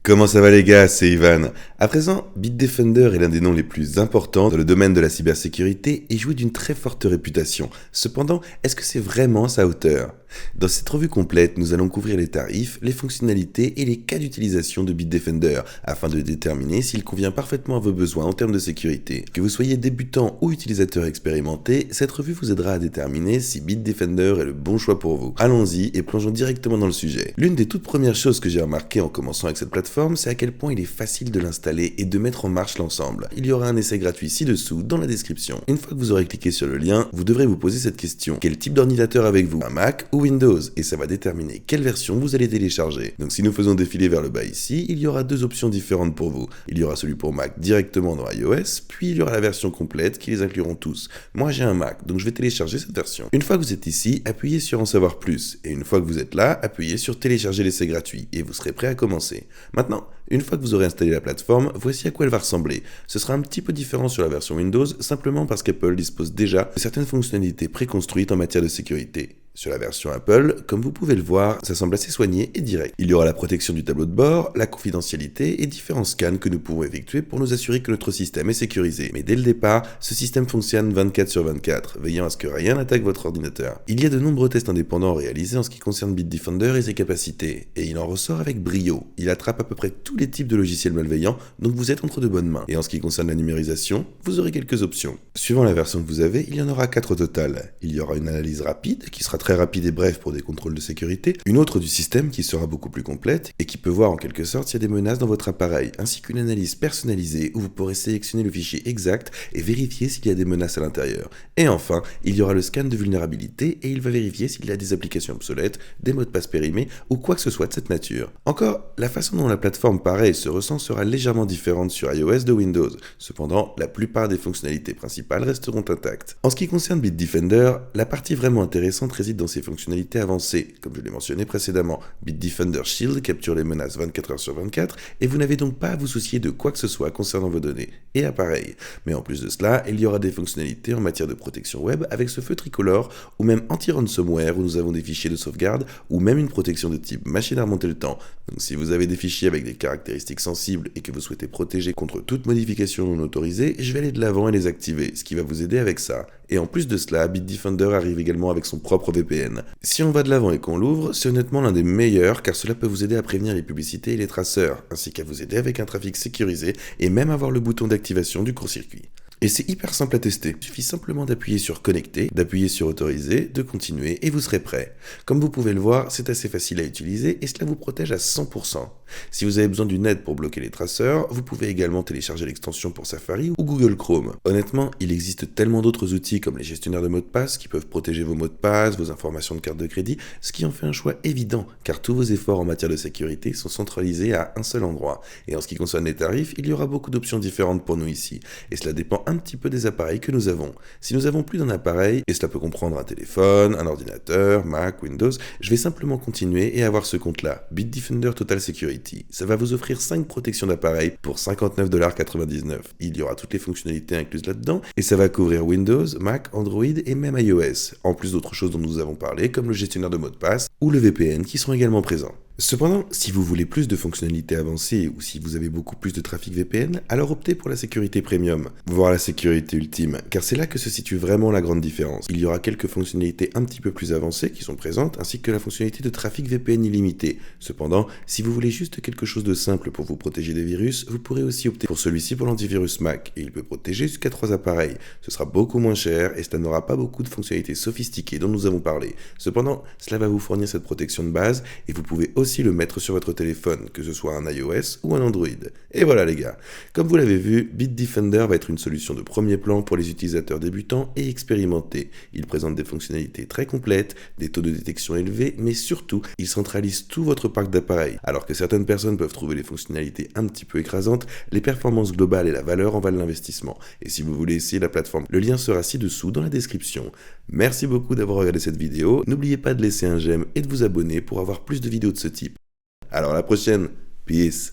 Comment ça va les gars, c'est Ivan. À présent, Bitdefender est l'un des noms les plus importants dans le domaine de la cybersécurité et jouit d'une très forte réputation. Cependant, est-ce que c'est vraiment sa hauteur? Dans cette revue complète, nous allons couvrir les tarifs, les fonctionnalités et les cas d'utilisation de Bitdefender afin de déterminer s'il convient parfaitement à vos besoins en termes de sécurité. Que vous soyez débutant ou utilisateur expérimenté, cette revue vous aidera à déterminer si Bitdefender est le bon choix pour vous. Allons-y et plongeons directement dans le sujet. L'une des toutes premières choses que j'ai remarqué en commençant avec cette plateforme, c'est à quel point il est facile de l'installer et de mettre en marche l'ensemble. Il y aura un essai gratuit ci-dessous dans la description. Une fois que vous aurez cliqué sur le lien, vous devrez vous poser cette question. Quel type d'ordinateur avez-vous? Un Mac ou Windows? Et ça va déterminer quelle version vous allez télécharger. Donc si nous faisons défiler vers le bas ici, il y aura deux options différentes pour vous. Il y aura celui pour Mac directement dans iOS, puis il y aura la version complète qui les incluront tous. Moi j'ai un Mac, donc je vais télécharger cette version. Une fois que vous êtes ici, appuyez sur en savoir plus. Et une fois que vous êtes là, appuyez sur télécharger l'essai gratuit et vous serez prêt à commencer. Maintenant, une fois que vous aurez installé la plateforme, voici à quoi elle va ressembler. Ce sera un petit peu différent sur la version Windows, simplement parce qu'Apple dispose déjà de certaines fonctionnalités préconstruites en matière de sécurité. Sur la version Apple, comme vous pouvez le voir, ça semble assez soigné et direct. Il y aura la protection du tableau de bord, la confidentialité et différents scans que nous pourrons effectuer pour nous assurer que notre système est sécurisé. Mais dès le départ, ce système fonctionne 24/24, veillant à ce que rien n'attaque votre ordinateur. Il y a de nombreux tests indépendants réalisés en ce qui concerne Bitdefender et ses capacités, et il en ressort avec brio. Il attrape à peu près tous les types de logiciels malveillants, donc vous êtes entre de bonnes mains. Et en ce qui concerne la numérisation, vous aurez quelques options. Suivant la version que vous avez, il y en aura 4 au total. Il y aura une analyse rapide, qui sera très rapide et bref pour des contrôles de sécurité, une autre du système qui sera beaucoup plus complète et qui peut voir en quelque sorte s'il y a des menaces dans votre appareil, ainsi qu'une analyse personnalisée où vous pourrez sélectionner le fichier exact et vérifier s'il y a des menaces à l'intérieur. Et enfin, il y aura le scan de vulnérabilité et il va vérifier s'il y a des applications obsolètes, des mots de passe périmés ou quoi que ce soit de cette nature. Encore, la façon dont la plateforme paraît et se ressent sera légèrement différente sur iOS de Windows. Cependant, la plupart des fonctionnalités principales resteront intactes. En ce qui concerne Bitdefender, la partie vraiment intéressante réside dans ses fonctionnalités avancées. Comme je l'ai mentionné précédemment, Bitdefender Shield capture les menaces 24h/24 et vous n'avez donc pas à vous soucier de quoi que ce soit concernant vos données et appareils. Mais en plus de cela, il y aura des fonctionnalités en matière de protection web avec ce feu tricolore ou même anti-ransomware où nous avons des fichiers de sauvegarde ou même une protection de type machine à remonter le temps. Donc si vous avez des fichiers avec des caractéristiques sensibles et que vous souhaitez protéger contre toute modification non autorisée, je vais aller de l'avant et les activer, ce qui va vous aider avec ça. Et en plus de cela, Bitdefender arrive également avec son propre VPN. Si on va de l'avant et qu'on l'ouvre, c'est honnêtement l'un des meilleurs car cela peut vous aider à prévenir les publicités et les traceurs, ainsi qu'à vous aider avec un trafic sécurisé et même avoir le bouton d'activation du court-circuit. Et c'est hyper simple à tester. Il suffit simplement d'appuyer sur connecter, d'appuyer sur autoriser, de continuer et vous serez prêt. Comme vous pouvez le voir, c'est assez facile à utiliser et cela vous protège à 100%. Si vous avez besoin d'une aide pour bloquer les traceurs, vous pouvez également télécharger l'extension pour Safari ou Google Chrome. Honnêtement, il existe tellement d'autres outils comme les gestionnaires de mots de passe qui peuvent protéger vos mots de passe, vos informations de carte de crédit, ce qui en fait un choix évident car tous vos efforts en matière de sécurité sont centralisés à un seul endroit. Et en ce qui concerne les tarifs, il y aura beaucoup d'options différentes pour nous ici. Et cela dépend un petit peu des appareils que nous avons. Si nous avons plus d'un appareil, et cela peut comprendre un téléphone, un ordinateur, Mac, Windows, je vais simplement continuer et avoir ce compte-là, Bitdefender Total Security. Ça va vous offrir 5 protections d'appareils pour 59,99 $. Il y aura toutes les fonctionnalités incluses là-dedans, et ça va couvrir Windows, Mac, Android et même iOS, en plus d'autres choses dont nous avons parlé, comme le gestionnaire de mots de passe ou le VPN qui seront également présents. Cependant, si vous voulez plus de fonctionnalités avancées ou si vous avez beaucoup plus de trafic VPN, alors optez pour la sécurité premium, voire la sécurité ultime, car c'est là que se situe vraiment la grande différence. Il y aura quelques fonctionnalités un petit peu plus avancées qui sont présentes, ainsi que la fonctionnalité de trafic VPN illimité. Cependant, si vous voulez juste quelque chose de simple pour vous protéger des virus, vous pourrez aussi opter pour celui-ci pour l'antivirus Mac, et il peut protéger jusqu'à 3 appareils. Ce sera beaucoup moins cher et cela n'aura pas beaucoup de fonctionnalités sophistiquées dont nous avons parlé. Cependant, cela va vous fournir cette protection de base et vous pouvez aussi le mettre sur votre téléphone, que ce soit un iOS ou un Android. Et voilà les gars, comme vous l'avez vu, Bitdefender va être une solution de premier plan pour les utilisateurs débutants et expérimentés. Il présente des fonctionnalités très complètes, des taux de détection élevés, mais surtout, il centralise tout votre parc d'appareils. Alors que certaines personnes peuvent trouver les fonctionnalités un petit peu écrasantes, les performances globales et la valeur en valent l'investissement. Et si vous voulez essayer la plateforme, le lien sera ci-dessous dans la description. Merci beaucoup d'avoir regardé cette vidéo, n'oubliez pas de laisser un j'aime et de vous abonner pour avoir plus de vidéos de ce type. Alors à la prochaine, peace.